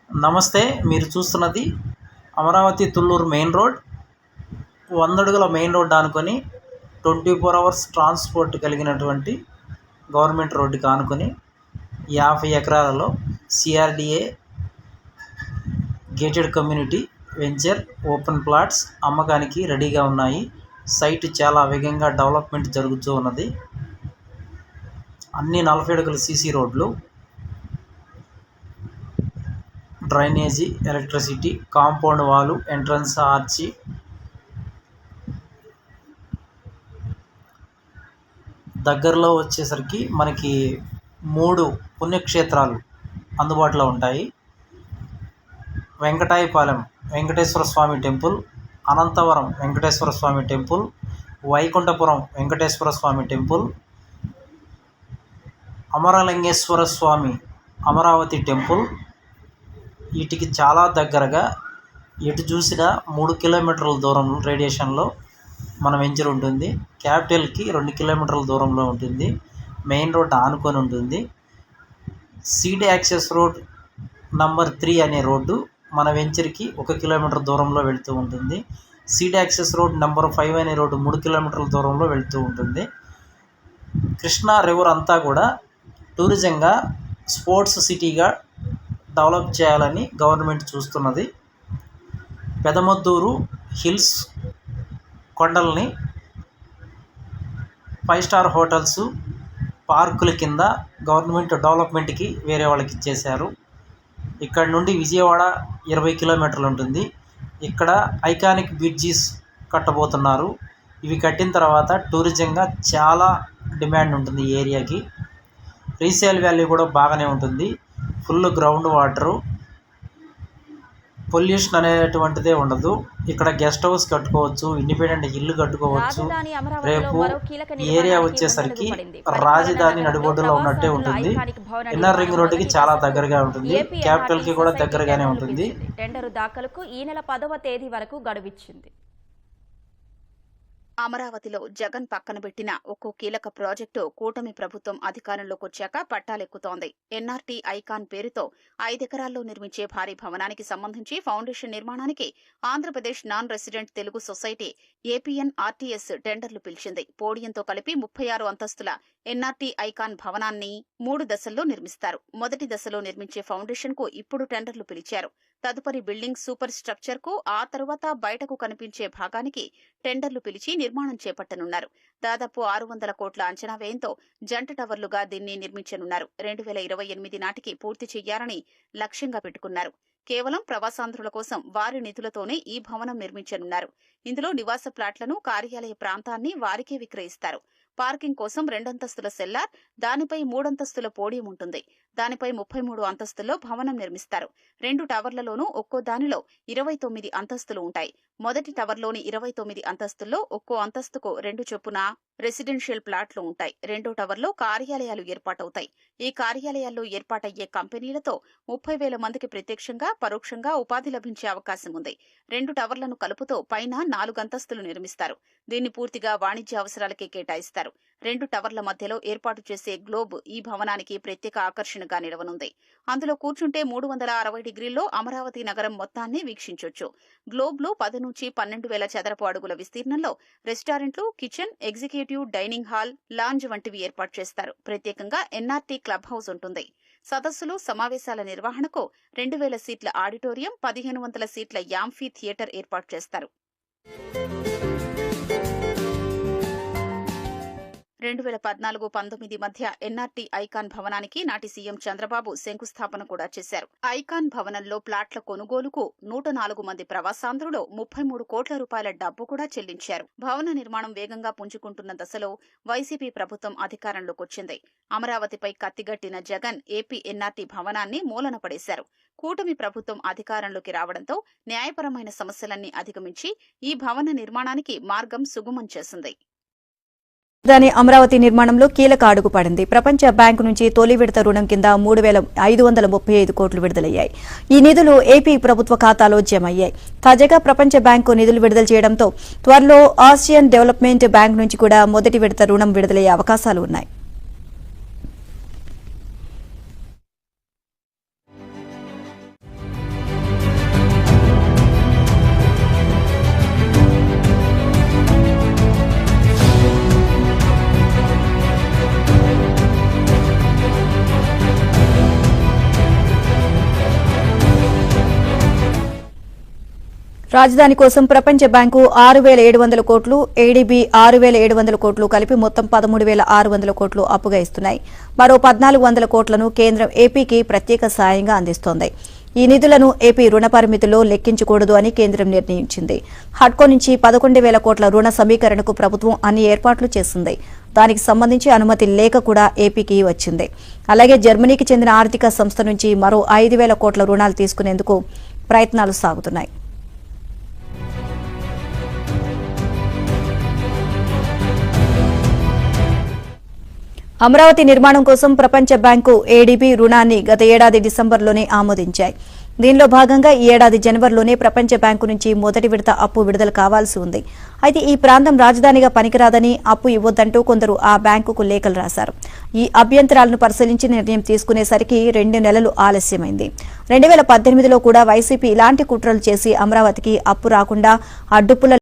నమస్తే, మీరు చూస్తున్నది అమరావతి తుళ్ళూరు మెయిన్ రోడ్. 100 అడుగుల మెయిన్ రోడ్ ఆనుకొని 24 అవర్స్ ట్రాన్స్పోర్ట్ కలిగినటువంటి గవర్నమెంట్ రోడ్డుకి ఆనుకొని 50 ఎకరాలలో CRDA gated community venture open plots అమ్మకానికి రెడీగా ఉన్నాయి. సైట్ చాలా వేగంగా డెవలప్మెంట్ జరుగుతూ ఉన్నది. అన్ని 40 అడుగుల సీసీ రోడ్లు, drainage, electricity, compound wall, entrance arch, దగ్గరలో వచ్చేసరికి మనకి 3 పుణ్యక్షేత్రాలు అందుబాటులో ఉంటాయి. Venkatayapalem Venkateswara Swamy temple, Anantavaram Venkateswara Swamy temple, Vaikunthapuram Venkateswara Swamy temple, Amaralingeswara Swamy Amaravati temple. వీటికి చాలా దగ్గరగా ఎటు చూసినా 3 కిలోమీటర్ల దూరం రేడియేషన్లో మన వెంచర్ ఉంటుంది. క్యాపిటల్కి 2 కిలోమీటర్ల దూరంలో ఉంటుంది. మెయిన్ రోడ్ ఆనుకొని ఉంటుంది. సీడ్ యాక్సెస్ రోడ్ నంబర్ 3 అనే రోడ్డు మన వెంచర్కి 1 కిలోమీటర్ దూరంలో వెళుతూ ఉంటుంది. సీడ్ యాక్సెస్ రోడ్ నెంబర్ 5 అనే రోడ్డు 3 కిలోమీటర్ల దూరంలో వెళుతూ ఉంటుంది. కృష్ణా రివర్ అంతా కూడా టూరిజంగా, స్పోర్ట్స్ సిటీగా డెవలప్ చేయాలని గవర్నమెంట్ చూస్తున్నది. పెదమద్దూరు హిల్స్ కొండల్ని 5 స్టార్ హోటల్స్, పార్కుల కింద గవర్నమెంట్ డెవలప్మెంట్కి వేరే వాళ్ళకి ఇచ్చేశారు. ఇక్కడ నుండి విజయవాడ 20 కిలోమీటర్లు ఉంటుంది. ఇక్కడ ఐకానిక్ బ్రిడ్జెస్ కట్టబోతున్నారు. ఇవి కట్టిన తర్వాత టూరిజంగా చాలా డిమాండ్ ఉంటుంది ఈ ఏరియాకి. రీసేల్ వాల్యూ కూడా బాగానే ఉంటుంది. ఫుల్ గ్రౌండ్ వాటరు, పొల్యూషన్ అనేటువంటిదే ఉండదు. ఇక్కడ గెస్ట్ హౌస్ కట్టుకోవచ్చు, ఇండిపెండెంట్ ఇల్లు కట్టుకోవచ్చు. రేపు ఏరియా వచ్చేసరికి రాజధాని నడిబొడ్డులో ఉన్నట్టే ఉంటుంది. ఇన్నర్ రింగ్ రోడ్డుకి చాలా దగ్గరగా ఉంటుంది. క్యాపిటల్కి కూడా దగ్గరగానే ఉంటుంది. టెండరు దాఖలుకు ఈ నెల 10వ తేదీ వరకు గడువిచ్చింది. అమరావతిలో జగన్ పక్కన పెట్టిన ఒక్కో కీలక ప్రాజెక్టు కూటమి ప్రభుత్వం అధికారంలోకి వచ్చాక పట్టాలెక్కుతోంది. ఎన్ఆర్టీ ఐకాన్ పేరుతో 5 ఎకరాల్లో నిర్మించే భారీ భవనానికి సంబంధించి ఫౌండేషన్ నిర్మాణానికి Andhra Pradesh non resident Telugu society APNRTS టెండర్లు పిలిచింది. పోడియంతో కలిపి 36 అంతస్తుల ఎన్ఆర్టీ ఐకాన్ భవనాన్ని 3 దశల్లో నిర్మిస్తారు. మొదటి దశలో నిర్మించే ఫౌండేషన్ కు ఇప్పుడు టెండర్లు పిలిచారు. తదుపరి బిల్డింగ్ సూపర్ స్ట్రక్చర్ కు, ఆ తరువాత బయటకు కనిపించే భాగానికి టెండర్లు పిలిచి నిర్మాణం చేపట్టనున్నారు. దాదాపు 600 కోట్ల అంచనా వ్యయంతో జంట టవర్లుగా దీన్ని నిర్మించనున్నారు. 2028 నాటికి పూర్తి చేయాలని లక్ష్యంగా పెట్టుకున్నారు. కేవలం ప్రవాసాంధ్రుల కోసం వారి నిధులతోనే ఈ భవనం నిర్మించనున్నారు. ఇందులో నివాస ప్లాట్లను, కార్యాలయ ప్రాంతాన్ని వారికే విక్రయిస్తారు. పార్కింగ్ కోసం 2 అంతస్తుల సెల్లార్, దానిపై 3 అంతస్తుల పోడియం ఉంటుంది. దానిపై 33 అంతస్తుల్లో భవనం నిర్మిస్తారు. 2 టవర్లలోనూ ఒక్కో దానిలో 29 అంతస్తులు ఉంటాయి. మొదటి టవర్లోని 29 అంతస్తుల్లో ఒక్కో అంతస్తుకు 2 చొప్పున రెసిడెన్షియల్ ప్లాట్లు ఉంటాయి. రెండో టవర్లో కార్యాలయాలు ఏర్పాటవుతాయి. ఈ కార్యాలయాల్లో ఏర్పాటయ్యే కంపెనీలతో 30,000 మందికి ప్రత్యక్షంగా, పరోక్షంగా ఉపాధి లభించే అవకాశం ఉంది. 2 టవర్లను కలుపుతూ పైన 4 అంతస్తులు నిర్మిస్తారు. దీన్ని పూర్తిగా వాణిజ్య అవసరాలకే కేటాయిస్తారు. 2 టవర్ల మధ్యలో ఏర్పాటు చేసే గ్లోబ్ ఈ భవనానికి ప్రత్యేక ఆకర్షణగా నిలవనుంది. అందులో కూర్చుంటే 360 డిగ్రీల్లో అమరావతి నగరం మొత్తాన్ని వీక్షించొచ్చు. గ్లోబ్ లో 10 నుంచి 12,000 చదరపు అడుగుల విస్తీర్ణంలో రెస్టారెంట్లు, kitchen, executive dining hall, lounge వంటివి ఏర్పాటు చేస్తారు. ప్రత్యేకంగా ఎన్ఆర్టీ క్లబ్ హౌస్ ఉంటుంది. సదస్సులు, సమావేశాల నిర్వహణకు 2,000 సీట్ల ఆడిటోరియం, 1,500 సీట్ల యాంఫీ థియేటర్ ఏర్పాటు చేస్తారు. 2014-19 మధ్య ఎన్ఆర్టీ ఐకాన్ భవనానికి నాటి సీఎం చంద్రబాబు శంకుస్థాపన కూడా చేశారు. ఐకాన్ భవనంలో ప్లాట్ల కొనుగోలుకు 104 మంది ప్రవాసాంధ్రులు 33 కోట్ల రూపాయల డబ్బు కూడా చెల్లించారు. భవన నిర్మాణం వేగంగా పుంజుకుంటున్న దశలో వైసీపీ ప్రభుత్వం అధికారంలోకొచ్చింది. అమరావతిపై కత్తిగట్టిన జగన్ ఏపీ ఎన్ఆర్టీ భవనాన్ని మూలన పడేశారు. కూటమి ప్రభుత్వం అధికారంలోకి రావడంతో న్యాయపరమైన సమస్యలన్నీ అధిగమించి ఈ భవన నిర్మాణానికి మార్గం సుగమం చేసింది. రాజధాని అమరావతి నిర్మాణంలో కీలక అడుగు పడింది. ప్రపంచ బ్యాంకు నుంచి తొలి విడత రుణం కింద 3,535 కోట్లు విడుదలయ్యాయి. ఈ నిధులు ఏపీ ప్రభుత్వ ఖాతాలో జమయ్యాయి. తాజాగా ప్రపంచ బ్యాంకు నిధులు విడుదల చేయడంతో త్వరలో ఆసియన్ డెవలప్మెంట్ బ్యాంక్ నుంచి కూడా మొదటి విడత రుణం విడుదలయ్యే అవకాశాలు ఉన్నాయి. రాజధాని కోసం ప్రపంచ బ్యాంకు 6,700 కోట్లు, ఏడీబీ 6,700 కోట్లు కలిపి మొత్తం 13,600 కోట్లు అప్పుగా ఇస్తున్నాయి. మరో 1,400 కోట్లను కేంద్రం ఏపీకి ప్రత్యేక సాయంగా అందిస్తోంది. ఈ నిధులను ఏపీ రుణ పరిమితిలో లెక్కించకూడదు అని కేంద్రం నిర్ణయించింది. హడ్కో నుంచి 11,000 కోట్ల రుణ సమీకరణకు ప్రభుత్వం అన్ని ఏర్పాట్లు చేసింది. దానికి సంబంధించి అనుమతి లేఖ కూడా ఏపీకి వచ్చింది. అలాగే జర్మనీకి చెందిన ఆర్థిక సంస్థ నుంచి మరో 5,000 కోట్ల రుణాలు తీసుకునేందుకు ప్రయత్నాలు సాగుతున్నాయి. అమరావతి నిర్మాణం కోసం ప్రపంచ బ్యాంకు ఏడీబీ రుణాన్ని గత ఏడాది డిసెంబర్లోనే ఆమోదించాయి. దీనిలో భాగంగా ఈ ఏడాది జనవరిలోనే ప్రపంచ బ్యాంకు నుంచి మొదటి విడత అప్పు విడుదల కావాల్సి ఉంది. అయితే ఈ ప్రాంతం రాజధానిగా పనికిరాదని, అప్పు ఇవ్వొద్దంటూ కొందరు ఆ బ్యాంకుకు లేఖలు రాశారు. ఈ అభ్యంతరాలను పరిశీలించి నిర్ణయం తీసుకునేసరికి 2 నెలలు ఆలస్యమైంది. 2018లో కూడా వైసీపీ ఇలాంటి కుట్రలు చేసి అమరావతికి అప్పు రాకుండా అడ్డుపుల్ల